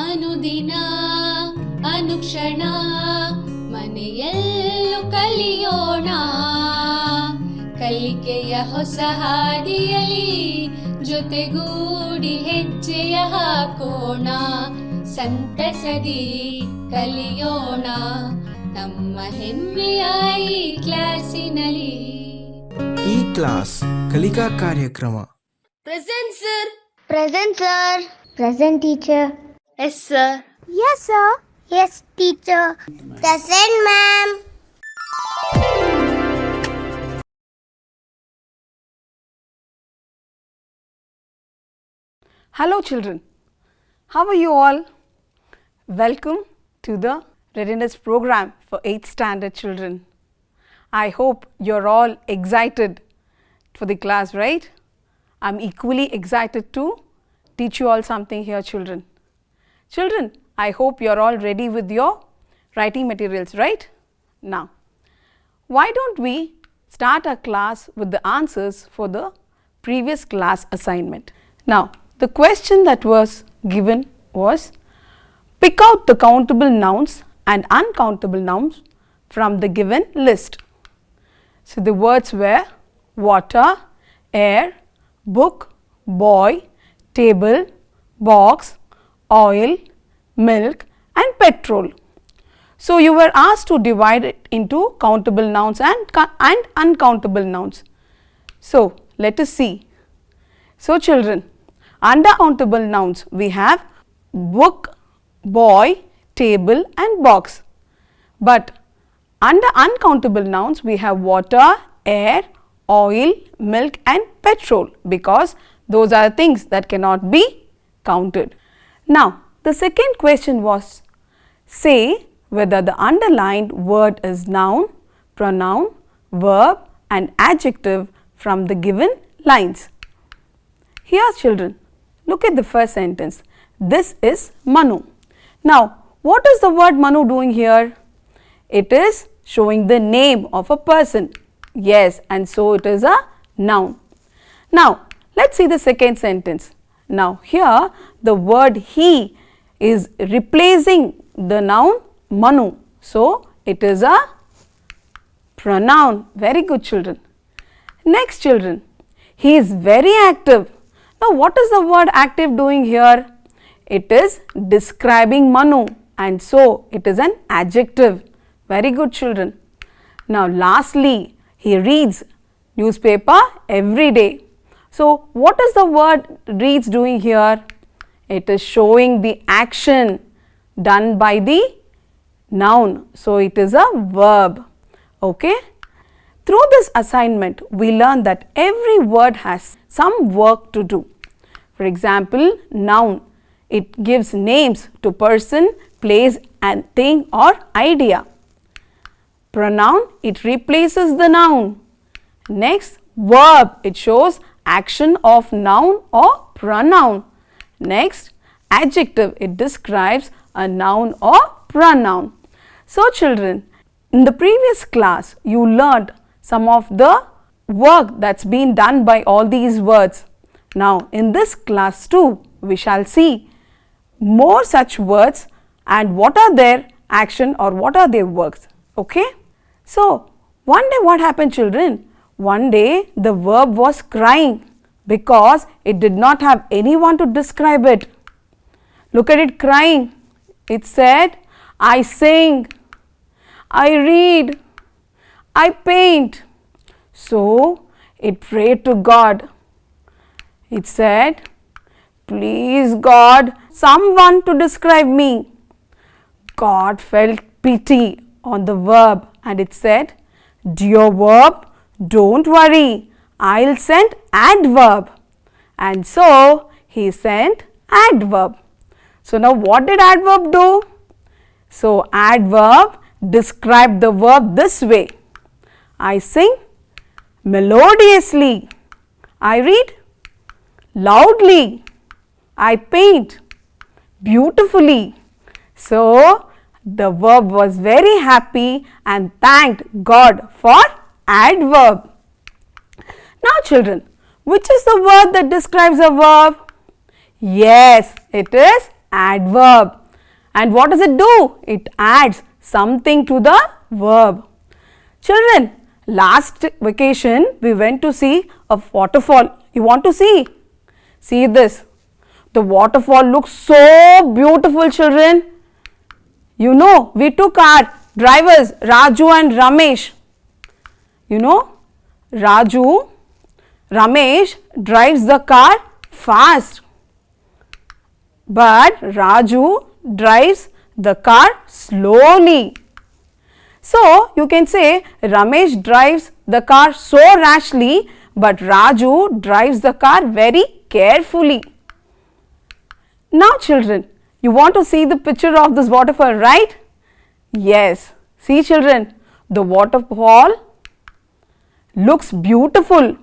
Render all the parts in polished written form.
ಅನುದಿನ ಅನುಕ್ಷಣ ಮನೆಯಲ್ಲೂ ಕಲಿಯೋಣ ಕಲಿಕೆಯ ಹೊಸ ಹಾದಿಯಲಿ ಜೊತೆಗೂಡಿ ಹೆಜ್ಜೆಯ ಹಾಕೋಣ ಸಂತಸದಿ ಕಲಿಯೋಣ ನಮ್ಮ ಹೆಮ್ಮೆಯ ಈ ಕ್ಲಾಸಿನಲ್ಲಿ. ಈ ಕ್ಲಾಸ್ ಕಲಿಕಾ ಕಾರ್ಯಕ್ರಮ. Present sir. Present, sir. Present, teacher. Yes sir. Yes, sir. Yes, teacher. Present, ma'am. Hello children, how are you all? Welcome to the readiness program for 8th standard children. I hope you're all excited for the class, right? I'm equally excited to teach you all something here children. Children, I hope you're all ready with your writing materials, right? Now, why don't we start our class with the answers for the previous class assignment. Now, the question that was given was, pick out the countable nouns and uncountable nouns from the given list. So, the words were water, air, book, boy, table, box, oil, milk and petrol. So, you were asked to divide it into countable nouns and uncountable nouns. So, let us see. So, children, under countable nouns we have book, boy, table and box. But under uncountable nouns we have water, air, oil, milk and petrol, because those are things that cannot be counted. Now, the second question was, say whether the underlined word is noun, pronoun, verb and adjective from the given lines. Here children, look at the first sentence. This is Manu. Now, what is the word Manu doing here? It is showing the name of a person. Yes, and so it is a noun. Now, let's see the second sentence. Now, here the word he is replacing the noun Manu. So, it is a pronoun. Very good children. Next children, he is very active. Now, what is the word active doing here? It is describing Manu and so it is an adjective. Very good children. Now, lastly, he reads newspaper every day. So, what is the word reads doing here? It is showing the action done by the noun. So, it is a verb. Okay. Through this assignment, we learn that every word has some work to do. For example, noun, it gives names to person, place and thing or idea. Pronoun, it replaces the noun. Next, verb, it shows action of noun or pronoun. Next, adjective, it describes a noun or pronoun. So, children, in the previous class, you learned some of the work that's been done by all these words. Now, in this class too, we shall see more such words and what are their action or what are their works. Okay? So, one day what happened children? One day the verb was crying because it did not have anyone to describe it. Look at it crying. It said, I sing, I read, I paint. So, it prayed to God. It said, please God, someone to describe me. God felt pity on the verb and it said, dear verb, don't worry, I'll send adverb. And so, he sent adverb. So, now what did adverb do? So, adverb described the verb this way. I sing melodiously, I read loudly, I paint beautifully. So, the verb was very happy and thanked God for adverb. Now children, which is the word that describes a verb? Yes, it is adverb. And what does it do? It adds something to the verb. Children, last vacation we went to see a waterfall. You want to see? See this. The waterfall looks so beautiful, children. You know, we took our drivers Raju and Ramesh. You know, Ramesh drives the car fast, but Raju drives the car slowly. So, you can say Ramesh drives the car so rashly, but Raju drives the car very carefully. Now children, you want to see the picture of this waterfall, right? Yes. See children, the waterfall looks beautiful.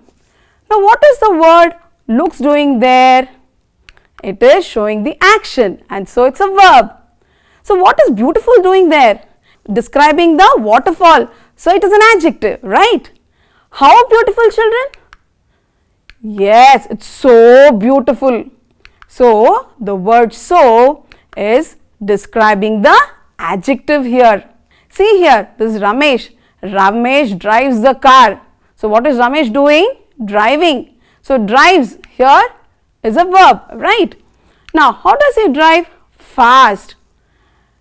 Now what is the word looks doing there? It is showing the action, and so it's a verb. So what is beautiful doing there? Describing the waterfall. So it is an adjective, right? How beautiful, children? Yes, it's so beautiful. So the word so is describing the adjective here. See here, this is Ramesh. Ramesh drives the car. So what is Ramesh doing? Driving. So drives here is a verb, right? Now how does he drive? Fast.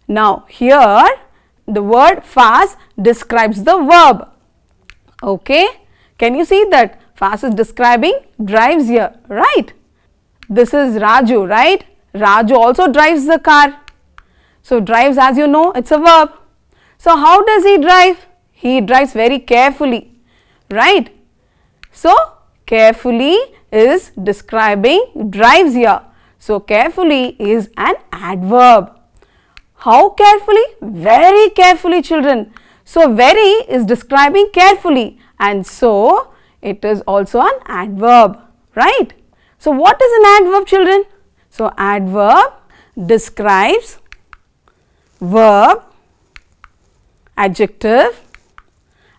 Now here the word fast describes the verb. Okay, can you see that? Fast is describing drives here, right? This is Raju, right? Raju also drives the car. So drives, as you know, it's a verb. So how does he drive? He drives very carefully, right? So carefully is describing drives here. So carefully is an adverb. How carefully? Very carefully, children. So very is describing carefully, and so it is also an adverb, right? So what is an adverb, children? So adverb describes verb, adjective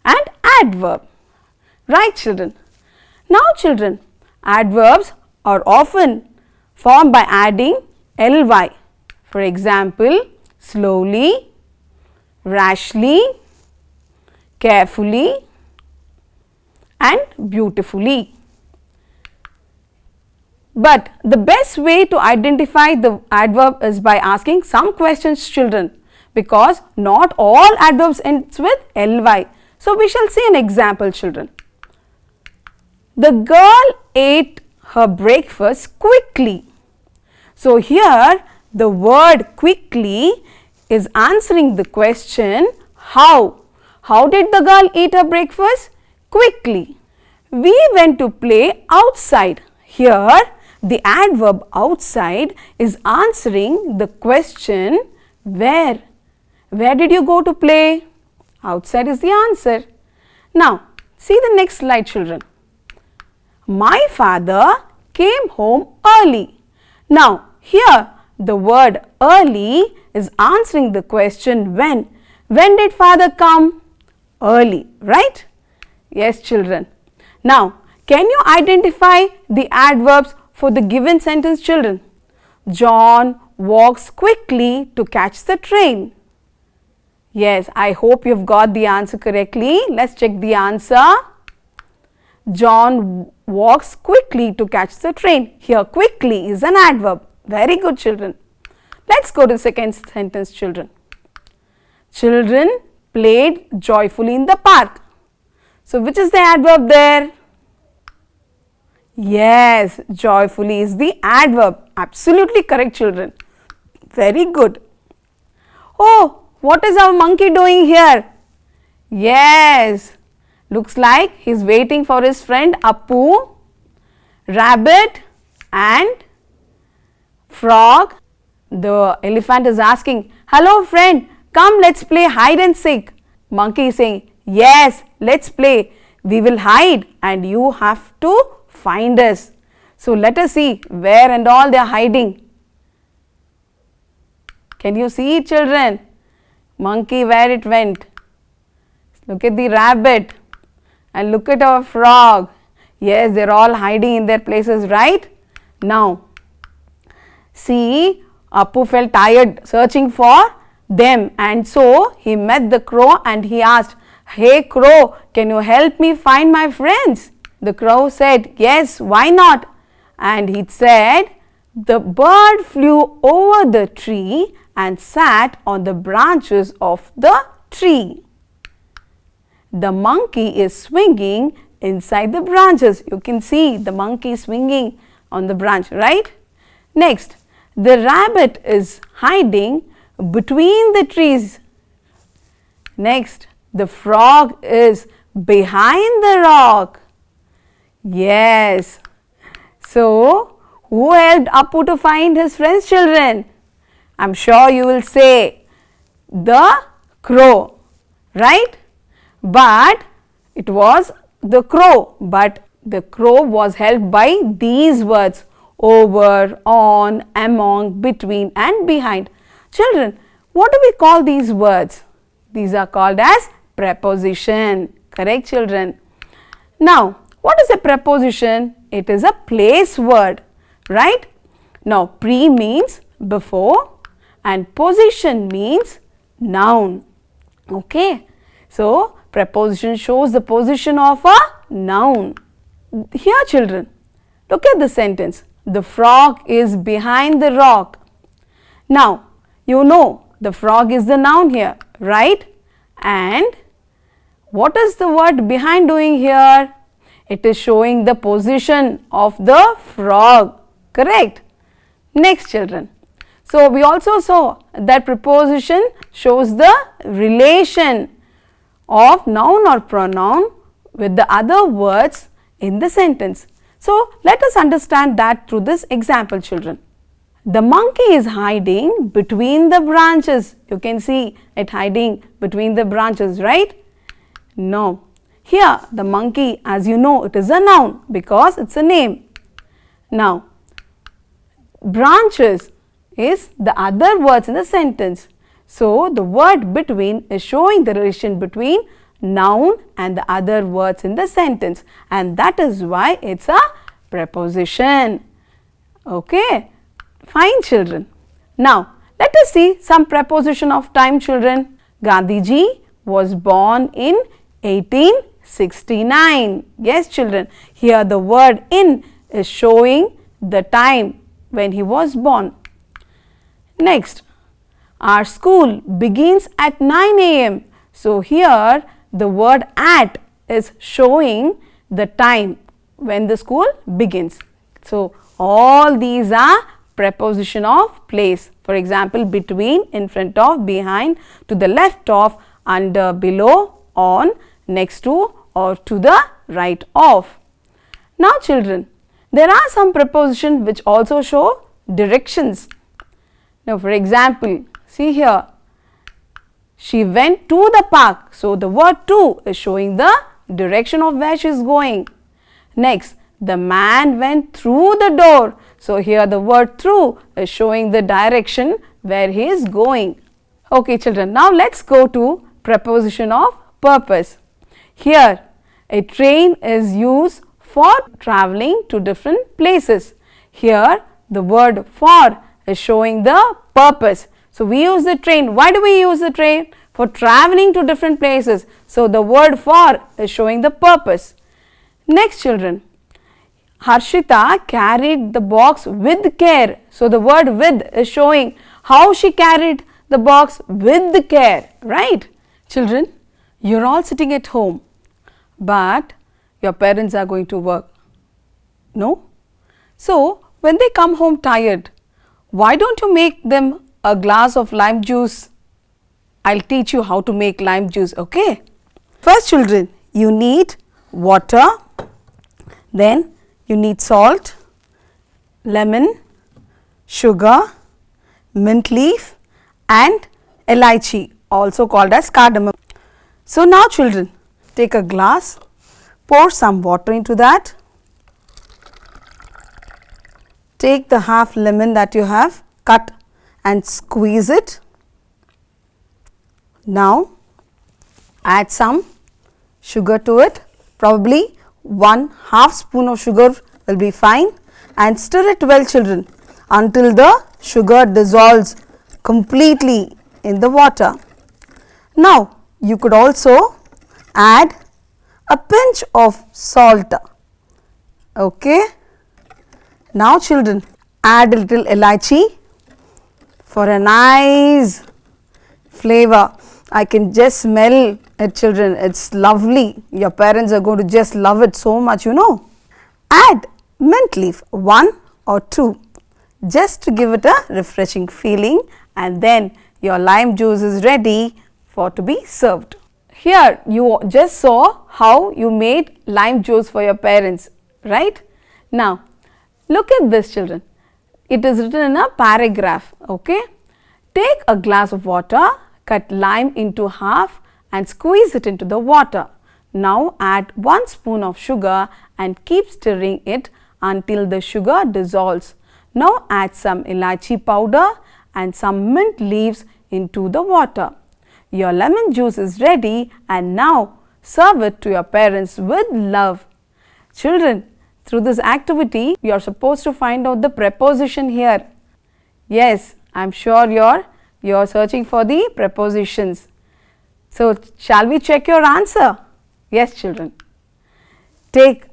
and adverb, right children? Now children, adverbs are often formed by adding ly. For example, slowly, rashly, carefully and beautifully. But the best way to identify the adverb is by asking some questions, children, because not all adverbs ends with ly. So we shall see an example, children. The girl ate her breakfast quickly. So here the word quickly is answering the question how. How did the girl eat her breakfast? Quickly. We went to play outside. Here the adverb outside is answering the question where. Where did you go to play? Outside is the answer. Now see the next slide, children. My father came home early. Now here the word early is answering the question when. When did father come? Early, right? Yes children. Now can you identify the adverbs for the given sentence, children? John walks quickly to catch the train. Yes, I hope you've got the answer correctly. Let's check the answer. John walks quickly to catch the train. Here quickly is an adverb. Very good, children. Let's go to the second sentence, children. Children played joyfully in the park. So which is the adverb there? Yes, joyfully is the adverb. Absolutely correct, children. Very good. Oh, what is our monkey doing here? Yes, looks like he's waiting for his friend Appu, rabbit and frog. The elephant is asking, hello friend, come let's play hide and seek. Monkey is saying, yes, let's play. We will hide and you have to find us. So let us see where and all they are hiding. Can you see, children? Monkey, where it went? Look at the rabbit and look at our frog. Yes, they are all hiding in their places, right? Now see Appu felt tired searching for them, and so he met the crow and he asked, "Hey crow, can you help me find my friends?" The crow said, "Yes, why not?" And he said, the bird flew over the tree and sat on the branches of the tree. The monkey is swinging inside the branches. You can see the monkey swinging on the branch, right? Next, the rabbit is hiding between the trees. Next, the frog is behind the rock. Yes. So, who helped Appu to find his friends, children? I am sure you will say the crow, right? But it was the crow, but the crow was helped by these words: over, on, among, between and behind. Children, what do we call these words? These are called as preposition. Correct, children? Now, what is a preposition? It is a place word, right? Now, pre means before and position means noun. Okay. So, preposition shows the position of a noun. Here, children, look at the sentence. The frog is behind the rock. Now, you know the frog is the noun here, right? And what is the word behind doing here? It is showing the position of the frog, correct? Next, children. So, we also saw that preposition shows the relation of noun or pronoun with the other words in the sentence. So, let us understand that through this example, children. The monkey is hiding between the branches. You can see it hiding between the branches, right? No. Here, the monkey, as you know, it is a noun because it's a name. Now, branches is the other words in the sentence. So, the word between is showing the relation between noun and the other words in the sentence, and that is why it's a preposition. Okay, fine, children. Now, let us see some preposition of time, children. Gandhiji was born in 1869. Yes, children, here the word in is showing the time when he was born. Next, our school begins at 9 a.m. So, here the word at is showing the time when the school begins. So, all these are preposition of place. For example, between, in front of, behind, to the left of, under, below, on, next to or to the right of. Now, children, there are some prepositions which also show directions. Now, for example, see here, she went to the park. So, the word to is showing the direction of where she is going. Next, the man went through the door. So, here the word through is showing the direction where he is going. Okay, children, now let us go to preposition of purpose. Here, a train is used for traveling to different places. Here, the word for is showing the purpose. So, we use the train. Why do we use the train? For traveling to different places. So, the word for is showing the purpose. Next, children, Harshita carried the box with care. So, the word with is showing how she carried the box with care, right? Children, you are all sitting at home, but your parents are going to work. No? So, when they come home tired, why don't you make them a glass of lime juice? I'll teach you how to make lime juice, okay? First, children, you need water, then you need salt, lemon, sugar, mint leaf and elaichi, also called as cardamom. So, now children, take a glass, pour some water into that, take the half lemon that you have cut and squeeze it. Now, add some sugar to it, probably 1/2 spoon of sugar will be fine, and stir it well, children, until the sugar dissolves completely in the water. Now, you could also add a pinch of salt. Okay. Now, children, add a little elaichi for a nice flavor. I can just smell it, children. It's lovely. Your parents are going to just love it so much, you know. Add mint leaf, 1 or 2, just to give it a refreshing feeling, and then your lime juice is ready for to be served. Here you just saw how you made lime juice for your parents, right? Now look at this, children. It is written in a paragraph. Okay, take a glass of water, cut lime into half and squeeze it into the water. Now add 1 spoon of sugar and keep stirring it until the sugar dissolves. Now add some elaichi powder and some mint leaves into the water. Your lemon juice is ready, and now serve it to your parents with love. Children, through this activity, you are supposed to find out the preposition here. Yes, I am sure you are searching for the prepositions. So, shall we check your answer? Yes, children. Take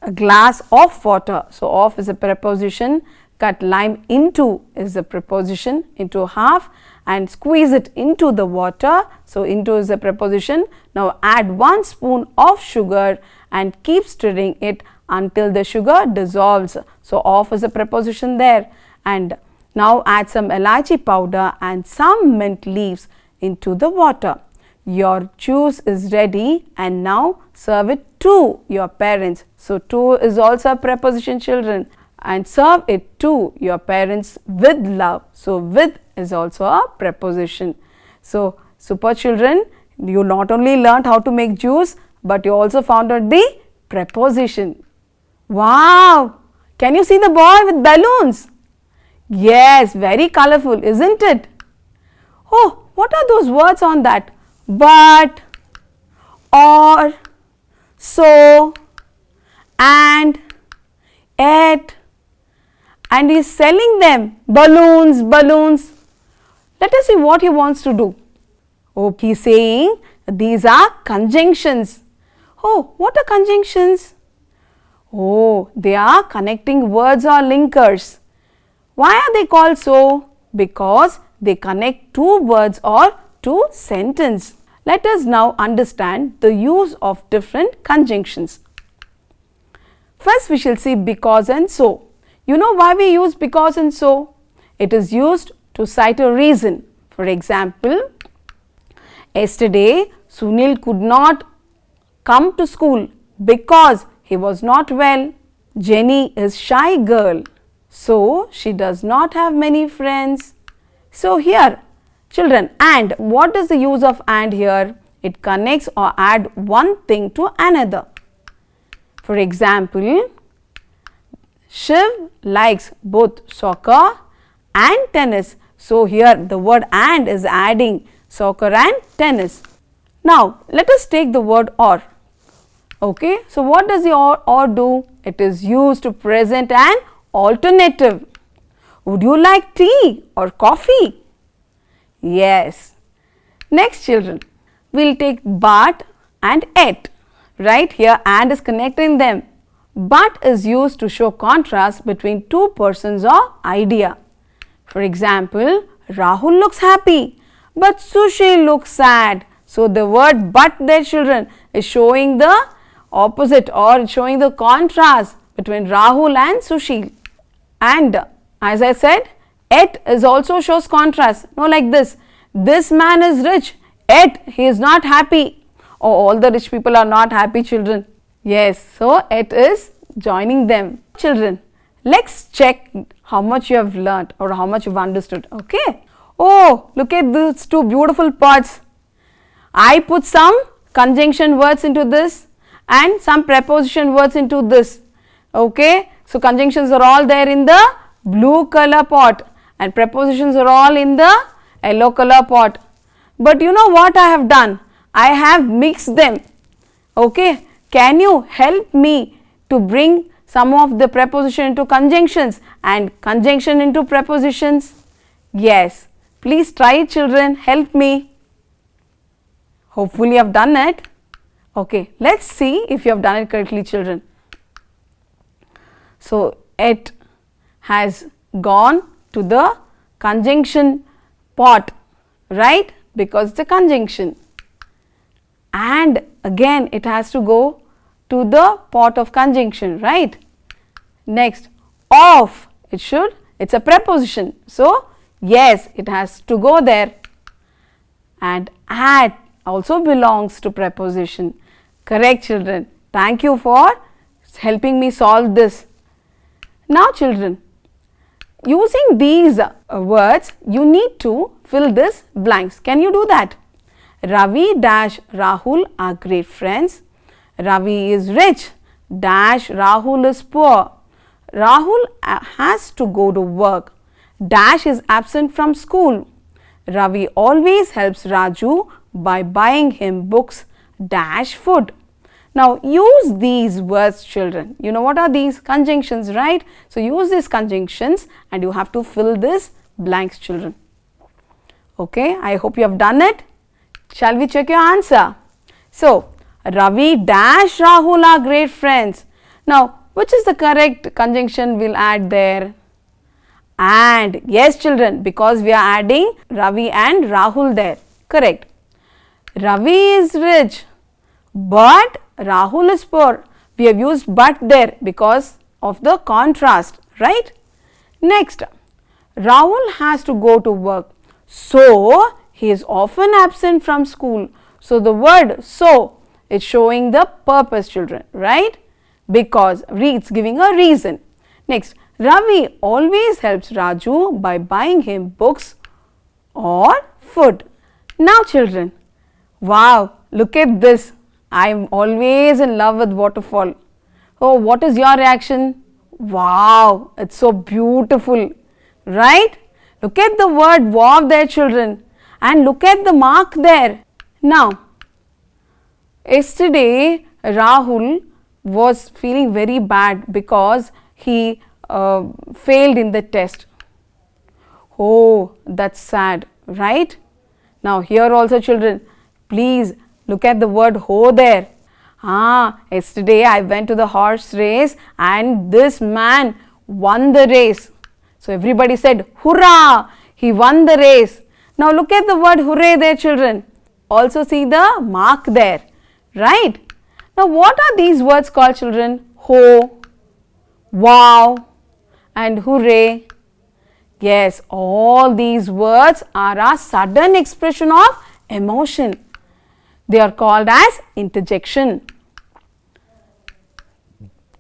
a glass of water. So, of is a preposition. Cut lime into is the preposition, into half, and squeeze it into the water. So, into is a preposition. Now, add 1 spoon of sugar and keep stirring it until the sugar dissolves. So, of is a preposition there, and now add some elaichi powder and some mint leaves into the water. Your juice is ready, and now serve it to your parents. So, to is also a preposition, children, and serve it to your parents with love. So, with is also a preposition. So, super children, you not only learnt how to make juice, but you also found out the preposition. Wow! Can you see the boy with balloons? Yes, very colorful, isn't it? Oh, what are those words on that? But, or, so, and, yet, and he is selling them, balloons, balloons. Let us see what he wants to do. Oh, he is saying these are conjunctions. Oh, what are conjunctions? Oh, they are connecting words or linkers. Why are they called so? Because they connect 2 words or 2 sentences. Let us now understand the use of different conjunctions. First, we shall see because and so. You know why we use because and so? It is used to cite a reason. For example, yesterday Sunil could not come to school because he was not well. Jenny is shy girl, so she does not have many friends. So here, children, and what is the use of and here? It connects or add one thing to another. For example, Shiv likes both soccer and tennis. So here the word and is adding soccer and tennis. Now let us take the word or. Okay, so what does the or do? It is used to present an alternative. Would you like tea or coffee? Yes. Next, children, we will take but and yet. Right here and is connecting them. But is used to show contrast between 2 persons or idea. For example, Rahul looks happy, but Sushil looks sad. So the word but there, children, is showing the opposite or showing the contrast between Rahul and Sushil. And as I said, yet is also shows contrast. No, like this. This man is rich, yet he is not happy. Oh, all the rich people are not happy, children. Yes, so it is joining them. Children, let's check how much you have learnt or how much you have understood. Okay. Oh, look at these 2 beautiful pots. I put some conjunction words into this and some preposition words into this. Okay. So, conjunctions are all there in the blue color pot and prepositions are all in the yellow color pot. But you know what I have done? I have mixed them. Okay. Can you help me to bring some of the preposition into conjunctions and conjunction into prepositions? Yes. Please try it, children. Help me. Hopefully you have done it. Okay, let's see if you have done it correctly, children. So, it has gone to the conjunction pot, right? Because it's a conjunction. And again it has to go to the pot of conjunction, right? Next, of, it's a preposition. So, yes, it has to go there. And at also belongs to preposition. Correct, children. Thank you for helping me solve this. Now, children, using these words, you need to fill this blanks. Can you do that? Ravi dash Rahul are great friends. Ravi is rich dash Rahul is poor. Rahul has to go to work. Dash is absent from school. Ravi always helps Raju by buying him books dash food. Now, use these words, children. You know what are these? Conjunctions, right? So, use these conjunctions and you have to fill this blanks, children. Okay, I hope you have done it. Shall we check your answer? So, Ravi dash Rahul are great friends. Now, which is the correct conjunction we'll add there? And. Yes, children, because we are adding Ravi and Rahul there. Correct. Ravi is rich, but Rahul is poor. We have used but there because of the contrast, right? Next, Rahul has to go to work. So, he is often absent from school. So, the word so is showing the purpose, children, right? Because it's giving a reason. Next, Ravi always helps Raju by buying him books or food. Now, children, wow, look at this. I am always in love with waterfall. Oh, what is your reaction? Wow, it's so beautiful, right? Look at the word wow there, children, and look at the mark there. Now, yesterday Rahul was feeling very bad because he failed in the test. Oh, that's sad, right? Now, here also, children, please look at the word ho there. Yesterday I went to the horse race and this man won the race. So, everybody said, hurrah, he won the race. Now, look at the word hooray there, children. Also see the mark there, right? Now, what are these words called, children? Ho, wow and hooray. Yes, all these words are a sudden expression of emotion. They are called as interjection.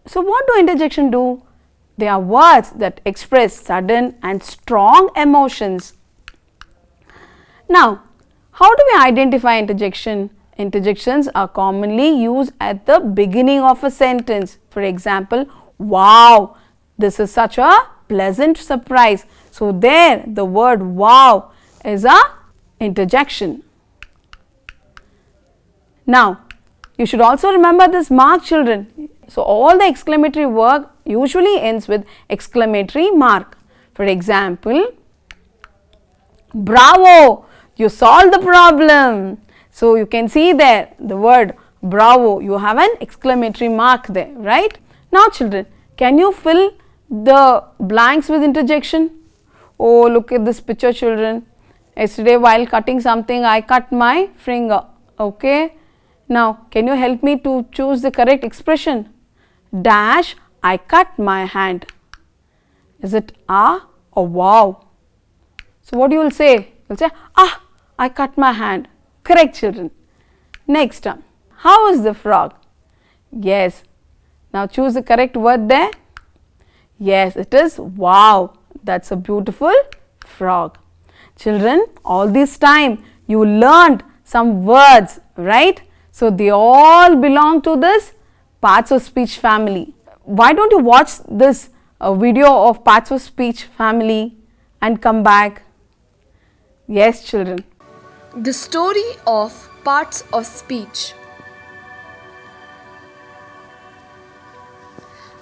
So, what do interjection do? They are words that express sudden and strong emotions. Now, how do we identify interjection? Interjections are commonly used at the beginning of a sentence. For example, wow, this is such a pleasant surprise. So, there the word wow is a interjection. Now, you should also remember this mark, children. So, all the exclamatory work usually ends with exclamatory mark. For example, bravo, you solved the problem. So, you can see there the word bravo, you have an exclamatory mark there, right? Now, children, can you fill the blanks with interjection? Oh, look at this picture, children. Yesterday while cutting something, I cut my finger. Okay. Now, can you help me to choose the correct expression? Dash, I cut my hand. Is it ah or wow? So, what you will say? You will say, ah, I cut my hand. Correct, children. Next, how is the frog? Yes. Now, choose the correct word there. Yes, it is wow. That's a beautiful frog. Children, all this time you learned some words, right? So, they all belong to this parts of speech family. Why don't you watch this video of parts of speech family and come back? Yes, children. The story of parts of speech.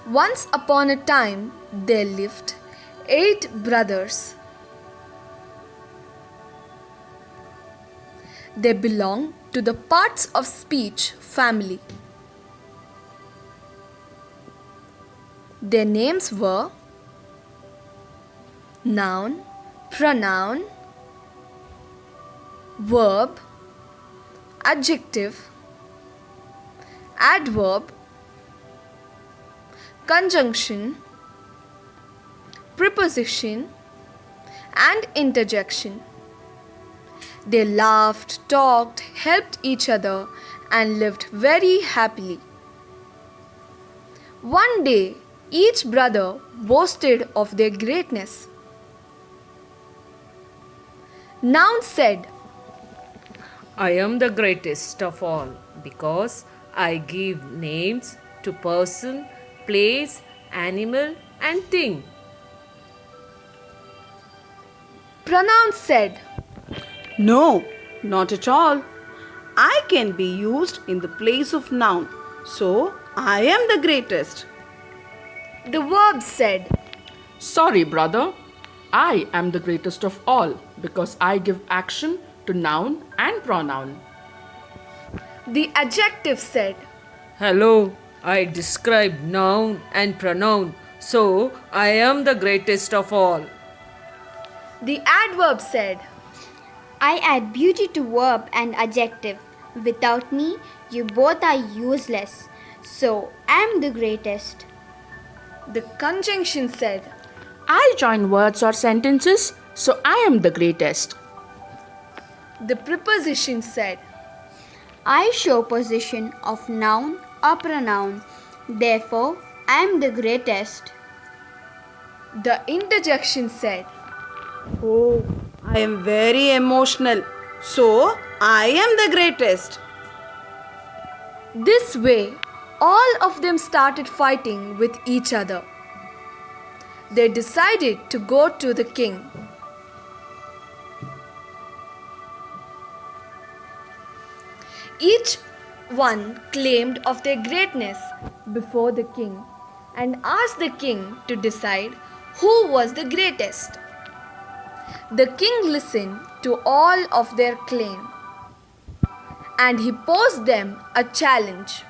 Once upon a time, there lived 8 brothers. They belonged to the parts of speech family. Their names were noun, pronoun, verb, adjective, adverb, conjunction, preposition, and interjection. They laughed, talked, helped each other, and lived very happily. One day, each brother boasted of their greatness. Noun said, I am the greatest of all because I give names to person, place, animal, and thing. Pronoun said, No, not at all. I can be used in the place of noun. So, I am the greatest. The verb said, Sorry, brother. I am the greatest of all because I give action to noun and pronoun. The adjective said, Hello, I describe noun and pronoun, so I am the greatest of all. The adverb said, I add beauty to verb and adjective. Without me, you both are useless. So, I am the greatest. The conjunction said, I join words or sentences, so I am the greatest. The preposition said, I show position of noun or pronoun. Therefore, I am the greatest. The interjection said, Oh, I am very emotional. So, I am the greatest. This way, all of them started fighting with each other. They decided to go to the king. Each one claimed of their greatness before the king and asked the king to decide who was the greatest. The king listened to all of their claim and he posed them a challenge.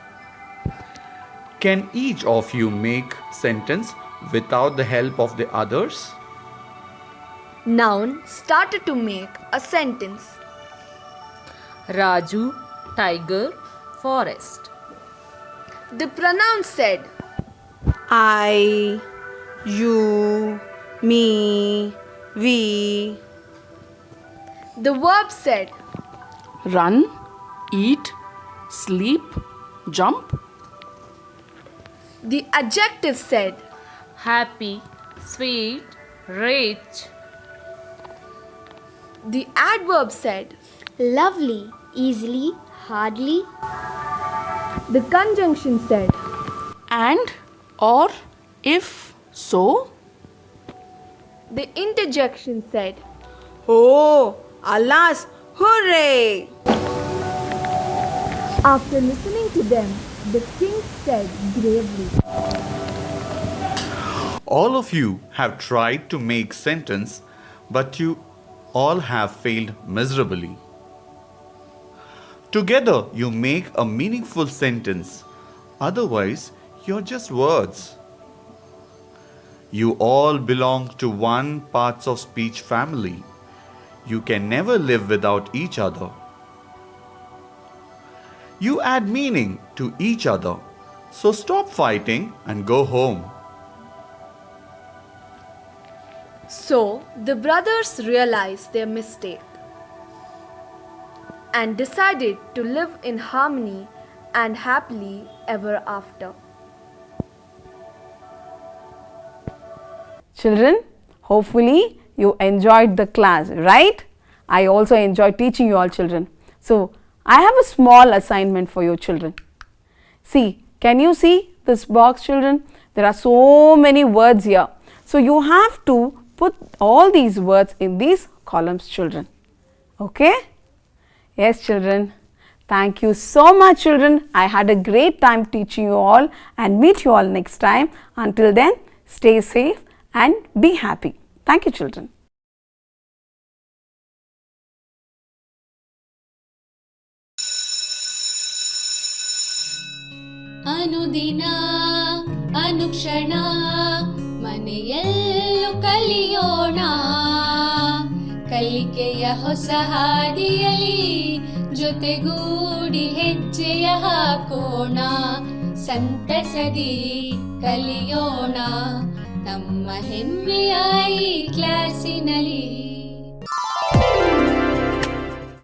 Can each of you make sentence without the help of the others? Noun started to make a sentence. Raju, tiger, forest. The pronoun said, I, you, me, we. the verb said, Run, eat, sleep, jump. the adjective said, Happy, sweet, rich. the adverb said, Lovely, easily, hardly. the conjunction said, And, or, if, so. the interjection said, Oh, alas, hooray! After listening to them, the king said gravely, All of you have tried to make sentence, but you all have failed miserably. Together you make a meaningful sentence. Otherwise, you're just words. You all belong to one parts of speech family. You can never live without each other. You add meaning to each other. So stop fighting and go home. So the brothers realized their mistake and decided to live in harmony and happily ever after. Children, hopefully you enjoyed the class, right? I also enjoy teaching you all children. So, I have a small assignment for you children. See, can you see this box children? There are so many words here. So, you have to put all these words in these columns children. Okay? Yes children. Thank you so much, children. I had a great time teaching you all and meet you all next time. Until then, stay safe and be happy. Thank you, children. ಅನುದಿನ ಅನುಕ್ಷಣ ಮನೆಯಲ್ಲೂ ಕಲಿಯೋಣ, ಕಲಿಕೆಯ ಹೊಸ ಹಾದಿಯಲಿ ಜೊತೆಗೂಡಿ ಹೆಜ್ಜೆಯ ಹಾಕೋಣ. ಸಂತಸದಿ ಕಲಿಯೋಣ ನಮ್ಮ ಹೆಮ್ಮೆಯ ಈ ಕ್ಲಾಸಿನಲ್ಲಿ.